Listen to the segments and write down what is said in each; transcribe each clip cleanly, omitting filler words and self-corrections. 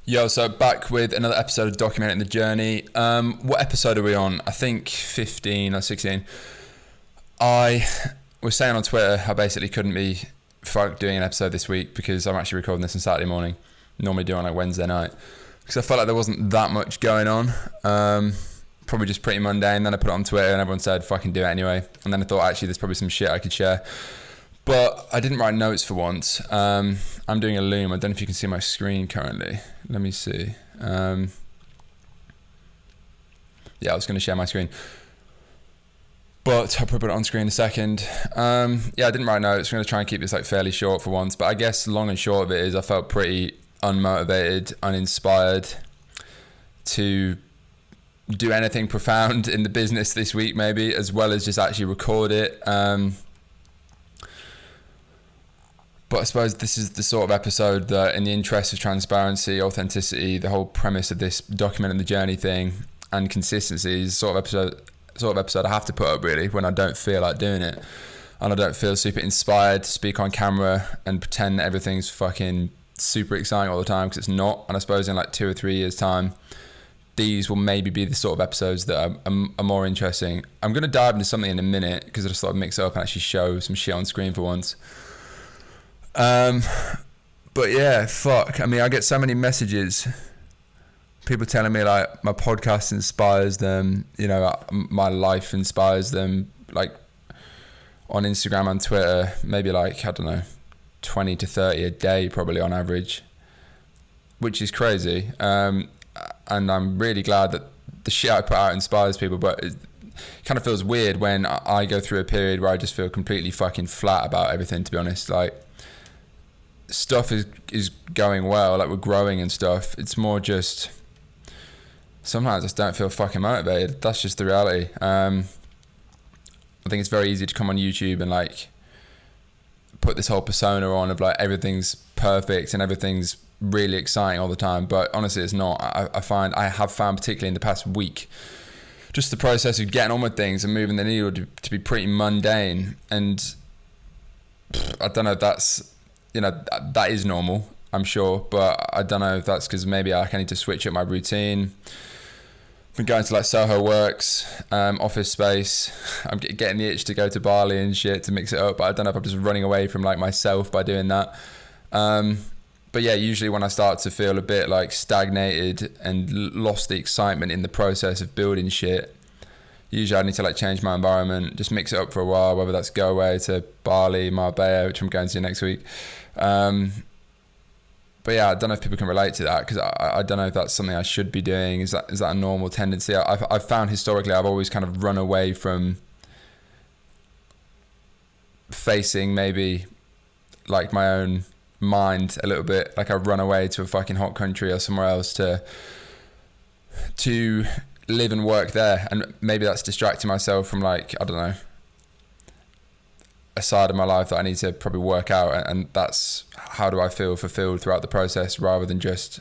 Yo, so back with another episode of Documenting the Journey. What episode are we on? I think 15 or 16. I was saying on Twitter I basically couldn't be fucked doing an episode this week because I'm actually recording this on Saturday morning. Normally do it on like Wednesday night. Because I felt like there wasn't that much going on. Probably just pretty mundane. Then I put it on Twitter and everyone said fucking do it anyway. And then I thought actually there's probably some shit I could share. But I didn't write notes for once. I'm doing a loom. I don't know if you can see my screen currently. Let me see. Yeah, I was going to share my screen. But I'll put it on screen in a second. Yeah, I didn't write notes. I'm going to try and keep this like fairly short for once. But I guess long and short of it is I felt pretty unmotivated, uninspired to do anything profound in the business this week maybe, as well as just actually record it. But I suppose this is the sort of episode that, in the interest of transparency, authenticity, the whole premise of this documenting the journey thing and consistency is sort of episode I have to put up really when I don't feel like doing it. And I don't feel super inspired to speak on camera and pretend everything's fucking super exciting all the time, because it's not. And I suppose in like 2 or 3 years time, these will maybe be the sort of episodes that are more interesting. I'm going to dive into something in a minute because I just thought I'd mix it up and actually show some shit on screen for once. But yeah, fuck. I mean, I get so many messages, people telling me like my podcast inspires them, you know, my life inspires them, like on Instagram and Twitter, maybe like, I don't know, 20 to 30 a day probably on average, which is crazy. And I'm really glad that the shit I put out inspires people, but it kind of feels weird when I go through a period where I just feel completely fucking flat about everything, to be honest. Like, stuff is going well, like we're growing and stuff. It's more just sometimes I just don't feel fucking motivated. That's just the reality. I think it's very easy to come on YouTube and like put this whole persona on of like everything's perfect and everything's really exciting all the time, but honestly it's not. I have found particularly in the past week just the process of getting on with things and moving the needle to be pretty mundane. And I don't know if that's, you know, that is normal, I'm sure, but I don't know if that's because maybe I need to switch up my routine. I've been going to like Soho Works, office space. I'm getting the itch to go to Bali and shit to mix it up, but I don't know if I'm just running away from like myself by doing that. But yeah, usually when I start to feel a bit like stagnated and lost the excitement in the process of building shit, usually I need to like change my environment, just mix it up for a while, whether that's go away to Bali, Marbella, which I'm going to next week. But yeah, I don't know if people can relate to that, because I don't know if that's something I should be doing. Is that a normal tendency? I've found historically I've always kind of run away from facing maybe like my own mind a little bit. Like I run away to a fucking hot country or somewhere else to live and work there, and maybe that's distracting myself from like, I don't know, a side of my life that I need to probably work out, and that's how do I feel fulfilled throughout the process rather than just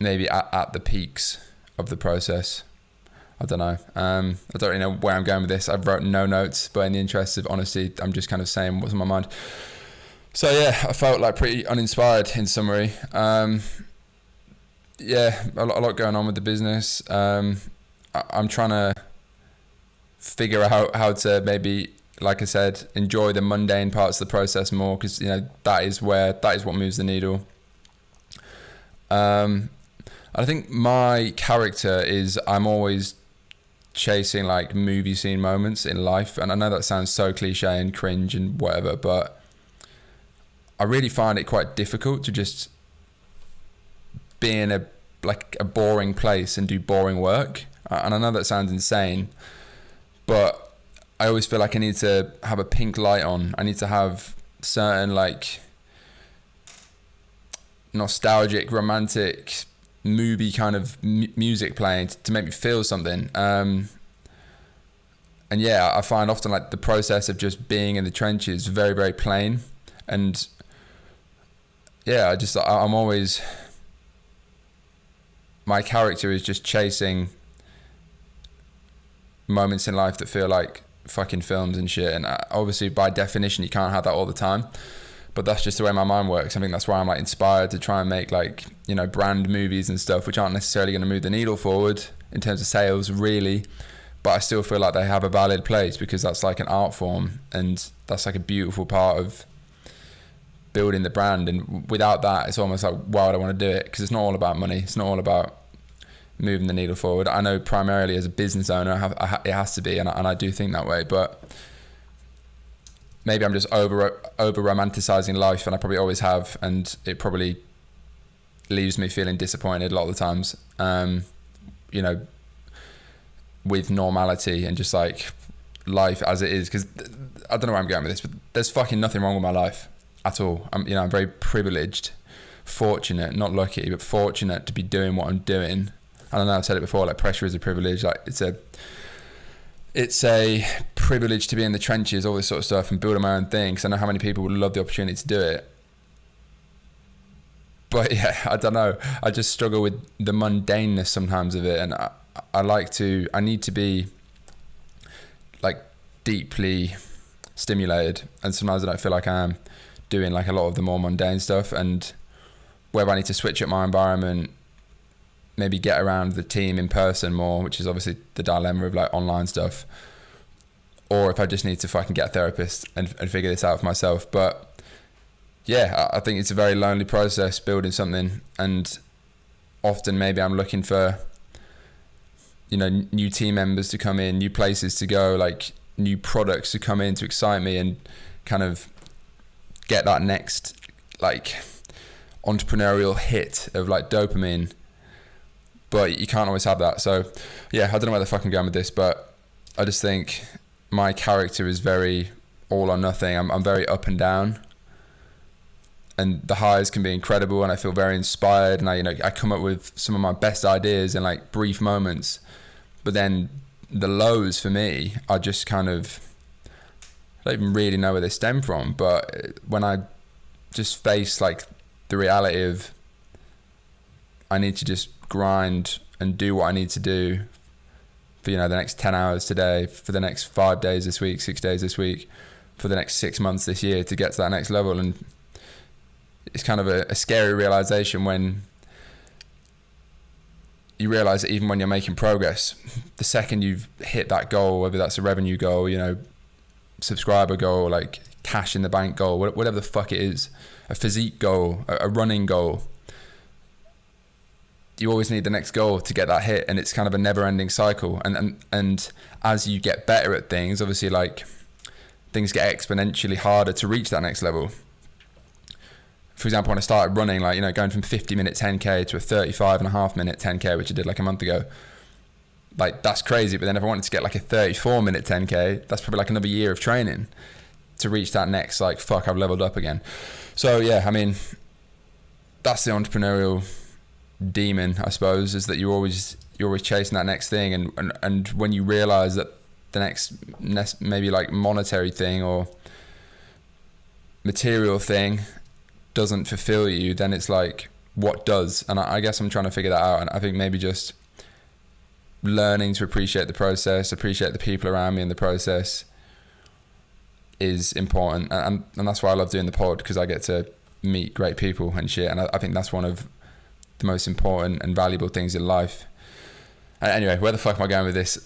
maybe at the peaks of the process. I don't know. I don't really know where I'm going with this. I've wrote no notes, but in the interest of honesty, I'm just kind of saying what's on my mind. So yeah, I felt like pretty uninspired in summary. Yeah, a lot going on with the business. I'm trying to figure out how to maybe, like I said, enjoy the mundane parts of the process more, because you know that is what moves the needle. I think my character is I'm always chasing like movie scene moments in life, and I know that sounds so cliche and cringe and whatever, but I really find it quite difficult to just be in a boring place and do boring work. And I know that sounds insane, but I always feel like I need to have a pink light on. I need to have certain like nostalgic, romantic, movie kind of music playing to make me feel something. And yeah, I find often like the process of just being in the trenches very, very plain. And yeah, I'm always, my character is just chasing moments in life that feel like fucking films and shit. And obviously by definition you can't have that all the time, but that's just the way my mind works. I think that's why I'm like inspired to try and make like, you know, brand movies and stuff, which aren't necessarily going to move the needle forward in terms of sales really, but I still feel like they have a valid place because that's like an art form, and that's like a beautiful part of building the brand. And without that, it's almost like, why would I want to do it? Because it's not all about money. It's not all about moving the needle forward. I know primarily as a business owner, it has to be, and I do think that way, but maybe I'm just over romanticizing life, and I probably always have, and it probably leaves me feeling disappointed a lot of the times, you know, with normality and just like life as it is. Because I don't know where I'm going with this, but there's fucking nothing wrong with my life at all. I'm very privileged, fortunate, not lucky, but fortunate to be doing what I'm doing. I don't know, I've said it before, like pressure is a privilege. Like it's a privilege to be in the trenches, all this sort of stuff, and building my own thing, because I know how many people would love the opportunity to do it. But yeah, I don't know, I just struggle with the mundaneness sometimes of it, and I need to be like deeply stimulated, and sometimes I don't feel like I am doing like a lot of the more mundane stuff, and whether I need to switch up my environment, maybe get around the team in person more, which is obviously the dilemma of like online stuff, or if I just need to fucking get a therapist and figure this out for myself. But yeah, I think it's a very lonely process building something, and often maybe I'm looking for, you know, new team members to come in, new places to go, like new products to come in to excite me and kind of get that next like entrepreneurial hit of like dopamine. But you can't always have that. So yeah, I don't know where the fuck I'm going with this, but I just think my character is very all or nothing. I'm very up and down, and the highs can be incredible, and I feel very inspired, and I come up with some of my best ideas in like brief moments. But then the lows for me are just kind of, I don't even really know where they stem from, but when I just face like the reality of I need to just grind and do what I need to do for, you know, the next 10 hours today, for the next 5 days this week, 6 days this week, for the next 6 months this year to get to that next level. And it's kind of a scary realization when you realize that even when you're making progress, the second you've hit that goal, whether that's a revenue goal, you know, subscriber goal, like cash in the bank goal, whatever the fuck it is, a physique goal, a running goal, you always need the next goal to get that hit, and it's kind of a never-ending cycle. And as you get better at things, obviously, like things get exponentially harder to reach that next level. For example, when I started running, like, you know, going from 50-minute 10k to a 35.5-minute 10k, which I did like a month ago, like that's crazy. But then if I wanted to get like a 34-minute 10k, that's probably like another year of training to reach that next, like, fuck, I've leveled up again. So yeah, I mean, that's the entrepreneurial demon, I suppose, is that you're always chasing that next thing, and when you realize that the next maybe like monetary thing or material thing doesn't fulfill you, then it's like, what does? And I guess I'm trying to figure that out, and I think maybe just learning to appreciate the process, appreciate the people around me in the process is important, and that's why I love doing the pod, because I get to meet great people and shit, and I think that's one of the most important and valuable things in life. And anyway, where the fuck am I going with this?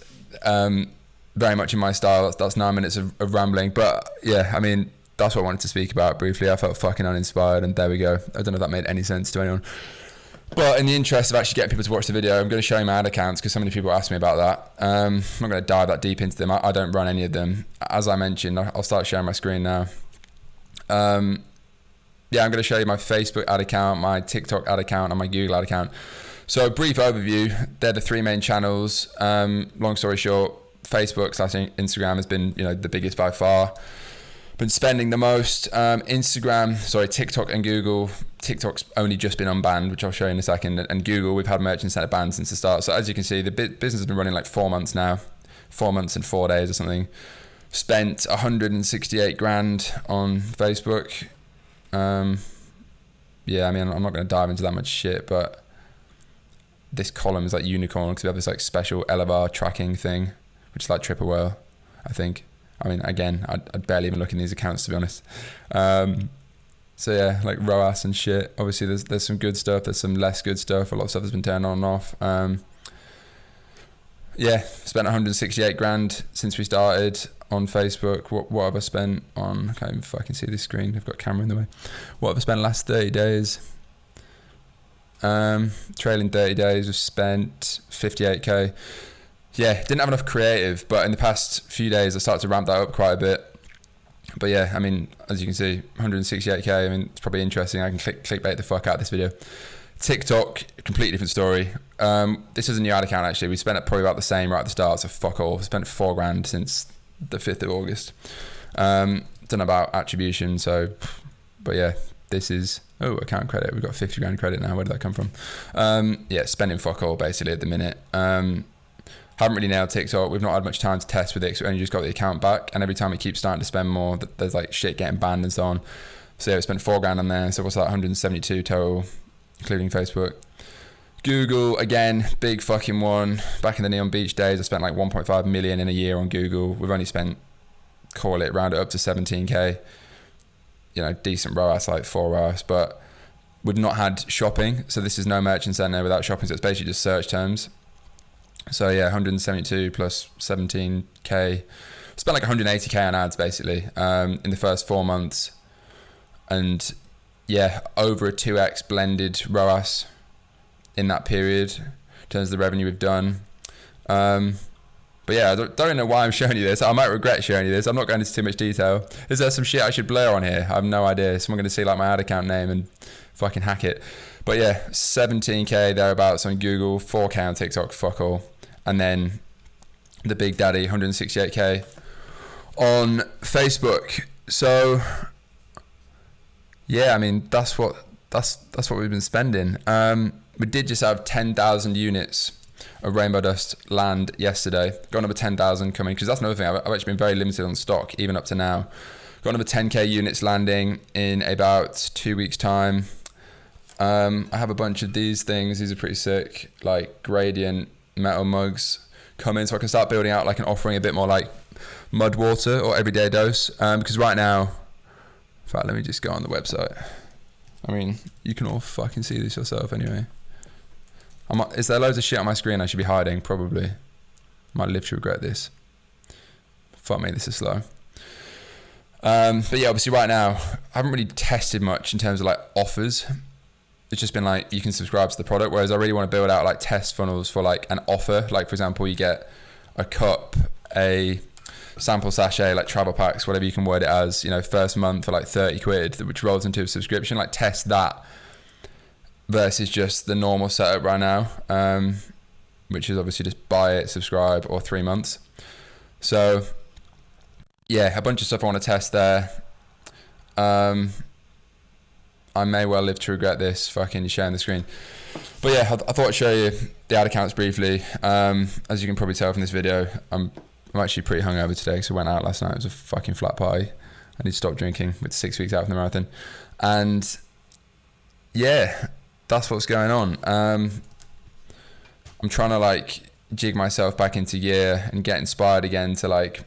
Very much in my style. That's 9 minutes of rambling, but yeah, I mean, that's what I wanted to speak about briefly. I felt fucking uninspired, and there we go. I don't know if that made any sense to anyone, but in the interest of actually getting people to watch the video, I'm going to show you my ad accounts, because so many people ask me about that. I'm not going to dive that deep into them. I don't run any of them. As I mentioned, I'll start sharing my screen now. Yeah, I'm going to show you my Facebook ad account, my TikTok ad account, and my Google ad account. So a brief overview, they're the three main channels. Long story short, Facebook/Instagram has been, you know, the biggest by far. Been spending the most. TikTok and Google. TikTok's only just been unbanned, which I'll show you in a second. And Google, we've had merchant center banned since the start. So as you can see, the business has been running like 4 months now. 4 months and 4 days or something. Spent 168 grand on Facebook. Yeah, I mean, I'm not going to dive into that much shit, but this column is like unicorn, because we have this like special LFR tracking thing, which is like triple whale, I think. I mean, again, I'd barely even look in these accounts, to be honest. So yeah, like ROAS and shit. Obviously there's some good stuff, there's some less good stuff. A lot of stuff has been turned on and off. Yeah, spent 168 grand since we started on Facebook. What have I spent on? I can't even fucking see this screen. I've got a camera in the way. What have I spent the last 30 days? Trailing 30 days, we've spent 58k. Yeah, didn't have enough creative, but in the past few days I started to ramp that up quite a bit. But yeah, I mean, as you can see, 168k. I mean, it's probably interesting. I can clickbait the fuck out of this video. TikTok, completely different story. This is a new ad account actually. We spent it probably about the same right at the start, so fuck all. We spent 4 grand since the 5th of August. Don't know about attribution, so, but yeah, this is, account credit. We've got 50 grand credit now. Where did that come from? Yeah, spending fuck all basically at the minute. Haven't really nailed TikTok. We've not had much time to test with it, because we only just got the account back, and every time it keeps starting to spend more, there's like shit getting banned and so on. So yeah, we spent 4 grand on there. So what's that? 172 total, including Facebook. Google, again, big fucking one. Back in the Neon Beach days, I spent like 1.5 million in a year on Google. We've only spent, round it up to 17k. You know, decent ROAS, like 4 ROAS, but we've not had shopping. So this is no merchant center without shopping. So it's basically just search terms. So yeah, 172 plus 17k. Spent like 180k on ads basically in the first 4 months. And yeah, over a 2x blended ROAS in that period in terms of the revenue we've done. But yeah, I don't know why I'm showing you this. I might regret showing you this. I'm not going into too much detail. Is there some shit I should blur on here? I have no idea. Someone going to see like my ad account name and fucking hack it. But yeah, 17k thereabouts on Google, 4k on TikTok, fuck all. And then the big daddy, 168k on Facebook. So yeah, I mean, that's what we've been spending. We did just have 10,000 units of Rainbow Dust land yesterday. Got another 10,000 coming, because that's another thing. I've actually been very limited on stock, even up to now. Got another 10k units landing in about 2 weeks' time. I have a bunch of these things. These are pretty sick, like gradient metal mugs coming, so I can start building out like an offering a bit more like mud water or everyday dose. Because right now, in fact, let me just go on the website. I mean, you can all fucking see this yourself anyway. Is there loads of shit on my screen I should be hiding? Probably. Might live to regret this. Fuck me, this is slow. But yeah, obviously right now, I haven't really tested much in terms of like offers. It's just been like, you can subscribe to the product, whereas I really want to build out like test funnels for like an offer. Like for example, you get a cup, a sample sachet, like travel packs, whatever you can word it as, you know, first month for like 30 quid, which rolls into a subscription. Like test that versus just the normal setup right now, which is obviously just buy it, subscribe, or 3 months. So yeah, a bunch of stuff I want to test there. I may well live to regret this fucking sharing the screen. But yeah, I thought I'd show you the ad accounts briefly. As you can probably tell from this video, I'm actually pretty hungover today because I went out last night. It was a fucking flat party. I need to stop drinking with 6 weeks out from the marathon. And yeah, that's what's going on. I'm trying to like jig myself back into gear and get inspired again to like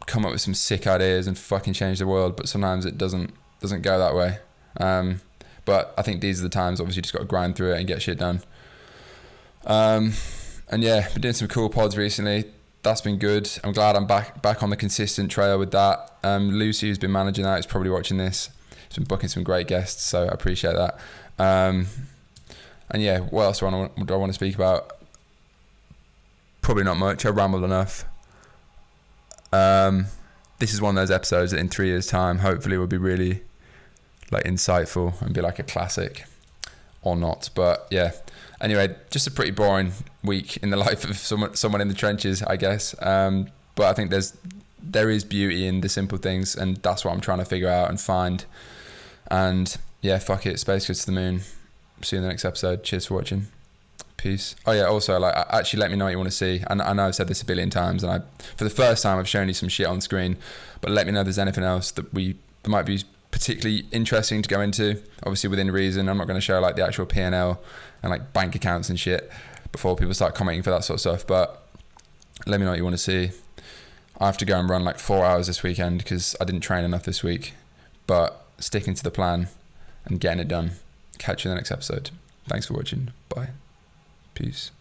come up with some sick ideas and fucking change the world, but sometimes it doesn't go that way. But I think these are the times, obviously you just got to grind through it and get shit done. And yeah, been doing some cool pods recently. That's been good. I'm glad I'm back on the consistent trail with that. Lucy, who's been managing that, is probably watching this. She's been booking some great guests, so I appreciate that. And yeah, what else do I want to speak about? Probably not much. I've rambled enough. This is one of those episodes that in 3 years' time, hopefully will be really like insightful and be like a classic, or not. But yeah, anyway, just a pretty boring week in the life of someone in the trenches, I guess. But I think there is beauty in the simple things, and that's what I'm trying to figure out and find. And yeah, fuck it, space goes to the moon. See you in the next episode. Cheers for watching. Peace. Oh yeah, also like actually let me know what you want to see. And I know I've said this a billion times, and for the first time I've shown you some shit on screen, but let me know if there's anything else that might be particularly interesting to go into, obviously within reason. I'm not going to show like the actual P&L and like bank accounts and shit before people start commenting for that sort of stuff, but let me know what you want to see. I have to go and run like 4 hours this weekend because I didn't train enough this week, but sticking to the plan and getting it done. Catch you in the next episode. Thanks for watching. Bye. Peace.